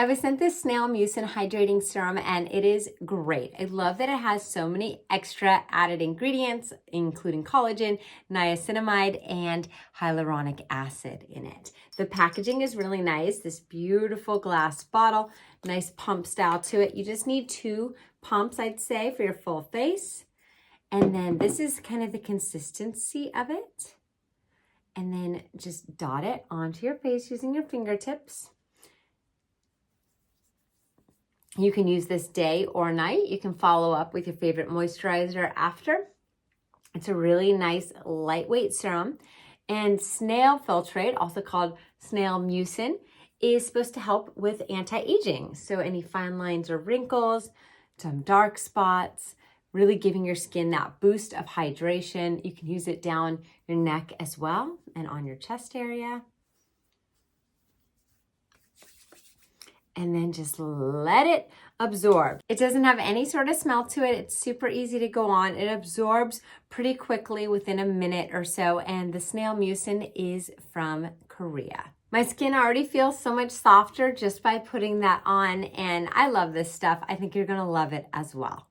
I was sent this Snail Mucin Hydrating Serum and it is great. I love that it has so many extra added ingredients, including collagen, niacinamide, and hyaluronic acid in it. The packaging is really nice. This beautiful glass bottle, nice pump style to it. You just need 2 pumps, I'd say, for your full face. And then this is kind of the consistency of it. And then just dot it onto your face using your fingertips. You can use this day or night. You can follow up with your favorite moisturizer after. It's a really nice lightweight serum. And snail filtrate, also called snail mucin, is supposed to help with anti-aging. So any fine lines or wrinkles, some dark spots, really giving your skin that boost of hydration. You can use it down your neck as well and on your chest area. And then just let it absorb. It doesn't have any sort of smell to it. It's super easy to go on. It absorbs pretty quickly within a minute or so. And the Snail Mucin is from Korea. My skin already feels so much softer just by putting that on. And I love this stuff. I think you're gonna love it as well.